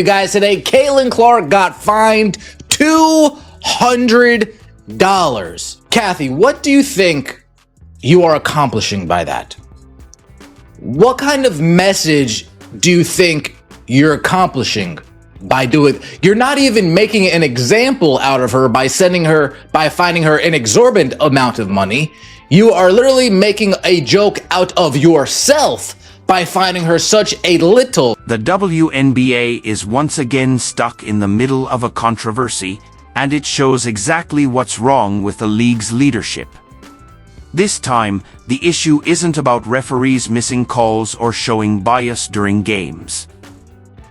Guys, today, Caitlin Clark got fined $200. Kathy, what do you think you are accomplishing by that? What kind of message do you think you're accomplishing by doing? You're not even making an example out of her by finding her an exorbitant amount of money. You are literally making a joke out of yourself by finding her such a little. The WNBA is once again stuck in the middle of a controversy, and it shows exactly what's wrong with the league's leadership. This time, the issue isn't about referees missing calls or showing bias during games.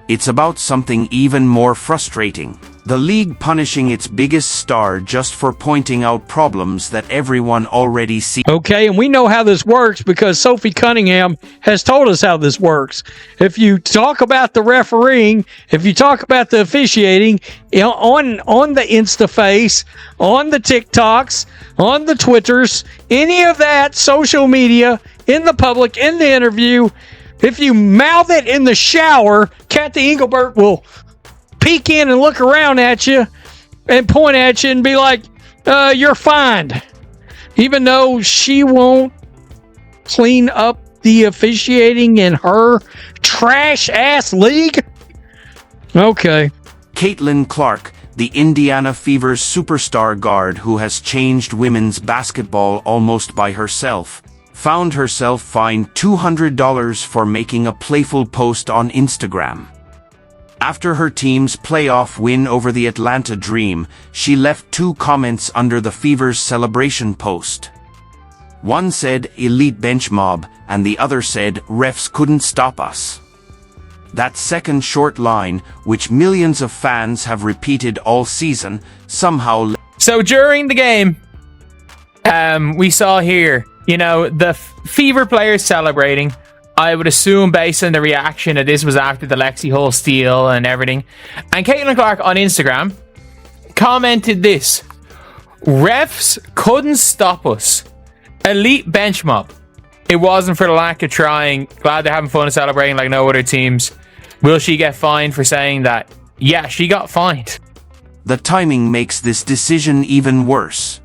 It's about something even more frustrating: the league punishing its biggest star just for pointing out problems that everyone already sees. Okay, and we know how this works because Sophie Cunningham has told us how this works. If you talk about the refereeing, if you talk about the officiating, on the InstaFace, on the TikToks, on the Twitters, any of that social media, in the public, in the interview, if you mouth it in the shower, Kathy Engelbert will peek in and look around at you and point at you and be like, you're fined. Even though she won't clean up the officiating in her trash-ass league? Okay. Caitlin Clark, the Indiana Fever's superstar guard who has changed women's basketball almost by herself, found herself fined $200 for making a playful post on Instagram. After her team's playoff win over the Atlanta Dream, she left 2 comments under the Fever's celebration post. One said, "Elite bench mob," and the other said, "Refs couldn't stop us." That second short line, which millions of fans have repeated all season, somehow... So during the game, we saw here, the Fever players celebrating. I would assume, based on the reaction, that this was after the Lexi Hull steal and everything. And Caitlin Clark on Instagram commented this: "Refs couldn't stop us. Elite bench mob. It wasn't for the lack of trying. Glad they're having fun and celebrating like no other teams. Will she get fined for saying that?" Yeah, she got fined. The timing makes this decision even worse.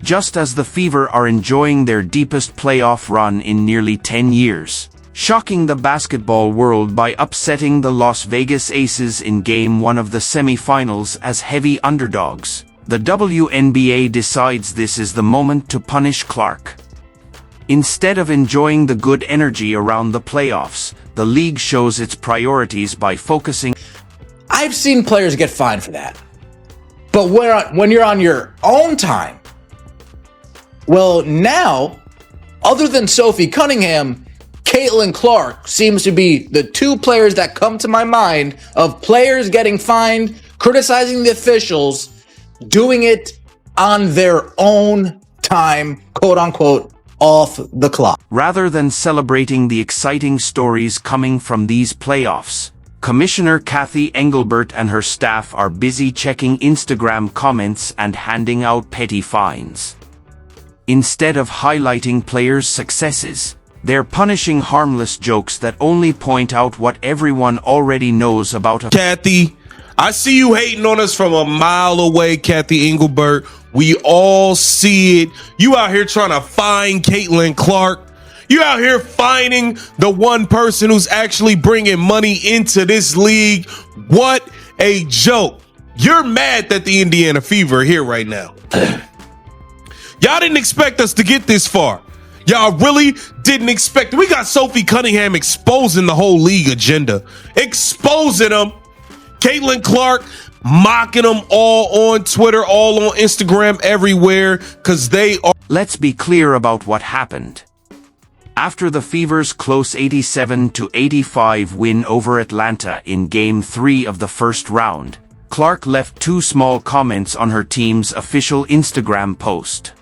Just as the Fever are enjoying their deepest playoff run in nearly 10 years, shocking the basketball world by upsetting the Las Vegas Aces in Game 1 of the semifinals as heavy underdogs, the WNBA decides this is the moment to punish Clark. Instead of enjoying the good energy around the playoffs, the league shows its priorities by focusing... I've seen players get fined for that. But when you're on your own time, well, now, other than Sophie Cunningham, Caitlin Clark seems to be the 2 players that come to my mind of players getting fined, criticizing the officials, doing it on their own time, quote unquote, off the clock. Rather than celebrating the exciting stories coming from these playoffs, Commissioner Kathy Engelbert and her staff are busy checking Instagram comments and handing out petty fines. Instead of highlighting players' successes, they're punishing harmless jokes that only point out what everyone already knows about a... Kathy, I see you hating on us from a mile away, Kathy Engelbert. We all see it. You out here trying to fine Caitlin Clark. You out here fining the one person who's actually bringing money into this league. What a joke. You're mad that the Indiana Fever are here right now. Y'all didn't expect us to get this far. Y'all really didn't expect it. We got Sophie Cunningham exposing the whole league agenda. Exposing them. Caitlin Clark mocking them all on Twitter, all on Instagram, everywhere, because they are... Let's be clear about what happened. After the Fever's close 87-85 win over Atlanta in Game 3 of the first round, Clark left 2 small comments on her team's official Instagram post.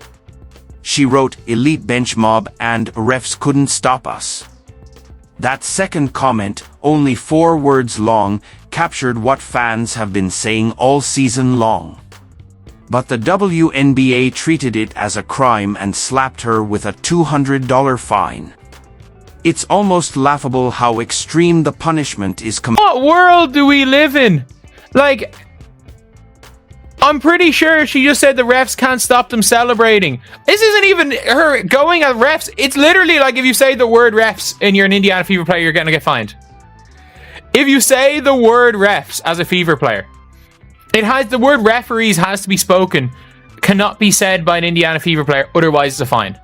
She wrote, "Elite bench mob" and "Refs couldn't stop us." That second comment, only 4 words long, captured what fans have been saying all season long. But the WNBA treated it as a crime and slapped her with a $200 fine. It's almost laughable how extreme the punishment is. What world do we live in? Like, I'm pretty sure she just said the refs can't stop them celebrating. This isn't even her going at refs. It's literally like if you say the word refs and you're an Indiana Fever player, you're going to get fined. If you say the word refs as a Fever player, the word referees has to be spoken, cannot be said by an Indiana Fever player, otherwise it's a fine.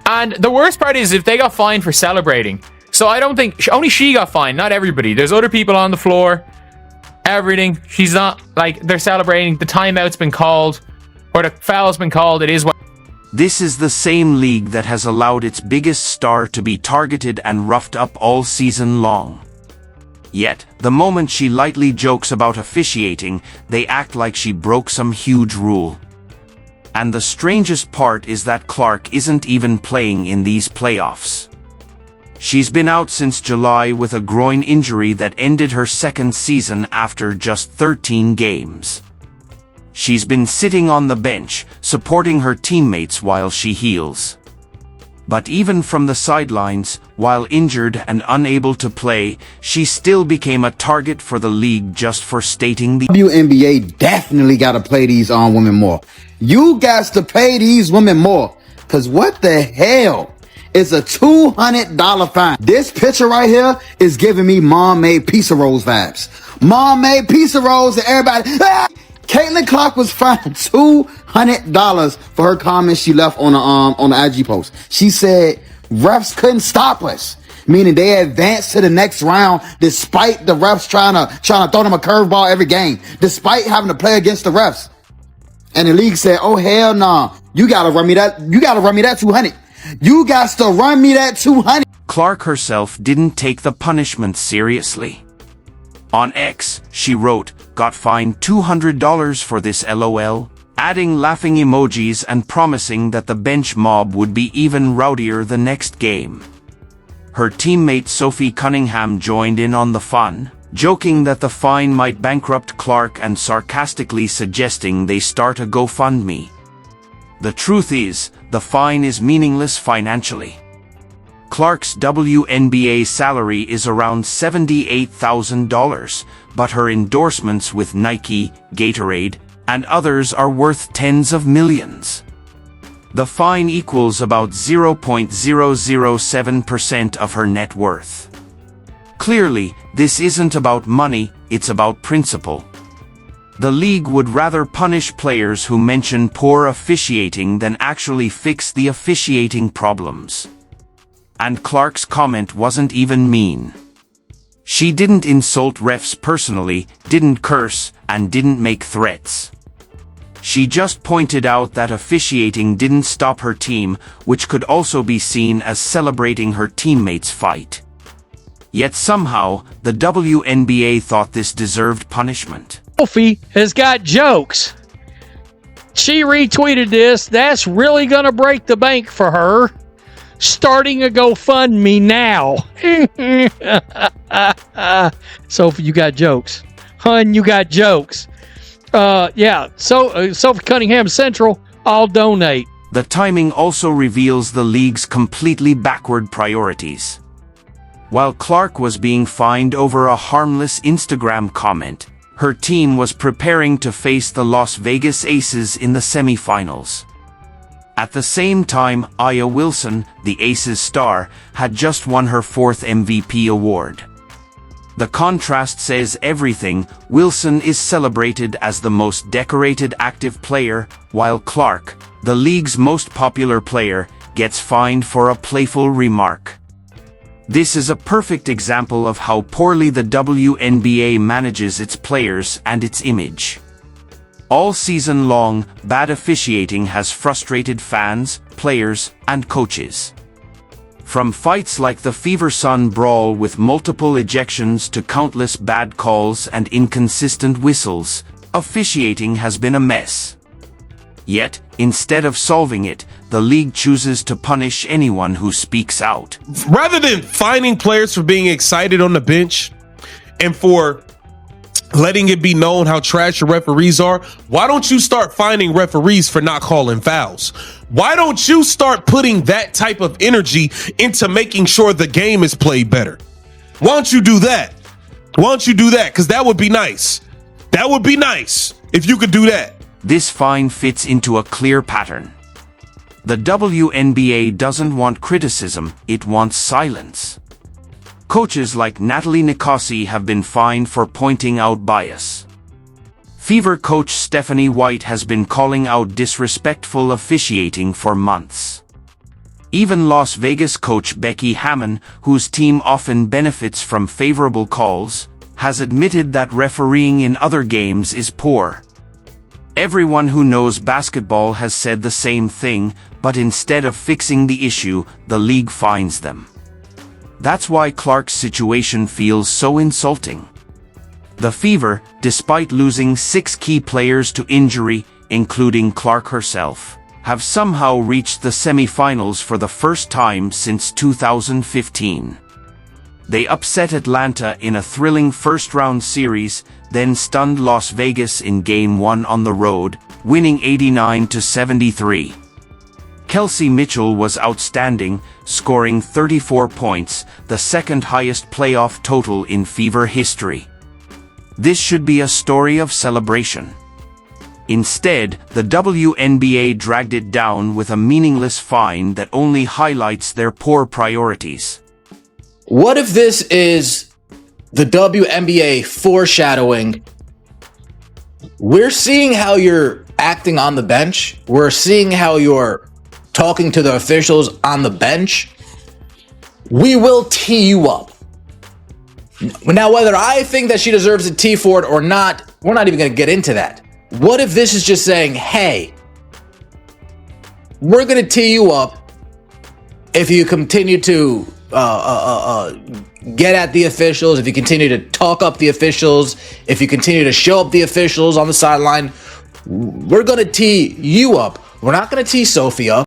And the worst part is if they got fined for celebrating. So I don't think, only she got fined, not everybody. There's other people on the floor, everything. She's not, like, they're celebrating, the timeout's been called, or the foul's been called, it is what. This is the same league that has allowed its biggest star to be targeted and roughed up all season long. Yet, the moment she lightly jokes about officiating, they act like she broke some huge rule. And the strangest part is that Clark isn't even playing in these playoffs. She's been out since July with a groin injury that ended her second season after just 13 games. She's been sitting on the bench, supporting her teammates while she heals. But even from the sidelines, while injured and unable to play, she still became a target for the league just for stating the WNBA definitely got to play these women more. You got to pay these women more. Because what the hell is a $200 fine? This picture right here is giving me Mom Made Pizza Rolls vibes. Mom Made Pizza Rolls and everybody... Ah! Caitlin Clark was fined $200 for her comments she left on the IG post. She said refs couldn't stop us, meaning they advanced to the next round despite the refs trying to throw them a curveball every game, despite having to play against the refs. And the league said, "Oh hell no, you gotta run me that. You gotta run me that 200. You got to run me that 200." Clark herself didn't take the punishment seriously. On X, she wrote, "Got fined $200 for this LOL," adding laughing emojis and promising that the bench mob would be even rowdier the next game. Her teammate Sophie Cunningham joined in on the fun, joking that the fine might bankrupt Clark and sarcastically suggesting they start a GoFundMe. The truth is, the fine is meaningless financially. Clark's WNBA salary is around $78,000, but her endorsements with Nike, Gatorade, and others are worth tens of millions. The fine equals about 0.007% of her net worth. Clearly, this isn't about money, it's about principle. The league would rather punish players who mention poor officiating than actually fix the officiating problems. And Clark's comment wasn't even mean. She didn't insult refs personally, didn't curse, and didn't make threats. She just pointed out that officiating didn't stop her team, which could also be seen as celebrating her teammates' fight. Yet somehow, the WNBA thought this deserved punishment. Sophie has got jokes. She retweeted this. That's really going to break the bank for her. Starting a GoFundMe now. Sophie, you got jokes. Hun, you got jokes. Yeah, so Sophie Cunningham Central, I'll donate. The timing also reveals the league's completely backward priorities. While Clark was being fined over a harmless Instagram comment, her team was preparing to face the Las Vegas Aces in the semifinals. At the same time, Aya Wilson, the Aces star, had just won her 4th MVP award. The contrast says everything. Wilson is celebrated as the most decorated active player, while Clark, the league's most popular player, gets fined for a playful remark. This is a perfect example of how poorly the WNBA manages its players and its image. All season long, bad officiating has frustrated fans, players, and coaches. From fights like the Fever Sun brawl with multiple ejections to countless bad calls and inconsistent whistles, officiating has been a mess. Yet, instead of solving it, the league chooses to punish anyone who speaks out. Rather than fining players for being excited on the bench and for letting it be known how trash your referees are, why don't you start finding referees for not calling fouls? Why don't you start putting that type of energy into making sure the game is played better? Why don't you do that? Why don't you do that? Because that would be nice. That would be nice if you could do that. This fine fits into a clear pattern. The WNBA doesn't want criticism, it wants silence. Coaches like Natalie Nicosi have been fined for pointing out bias. Fever coach Stephanie White has been calling out disrespectful officiating for months. Even Las Vegas coach Becky Hammon, whose team often benefits from favorable calls, has admitted that refereeing in other games is poor. Everyone who knows basketball has said the same thing, but instead of fixing the issue, the league fines them. That's why Clark's situation feels so insulting. The Fever, despite losing 6 key players to injury, including Clark herself, have somehow reached the semi-finals for the first time since 2015. They upset Atlanta in a thrilling first-round series, then stunned Las Vegas in Game 1 on the road, winning 89-73. Kelsey Mitchell was outstanding, scoring 34 points, the second highest playoff total in Fever history. This should be a story of celebration. Instead, the WNBA dragged it down with a meaningless fine that only highlights their poor priorities. What if this is the WNBA foreshadowing? We're seeing how you're acting on the bench. We're seeing how you're talking to the officials on the bench. We will tee you up. Now, whether I think that she deserves a tee for it or not, we're not even going to get into that. What if this is just saying, hey, we're going to tee you up if you continue to get at the officials, if you continue to talk up the officials, if you continue to show up the officials on the sideline, we're going to tee you up. We're not going to tee Sophie up.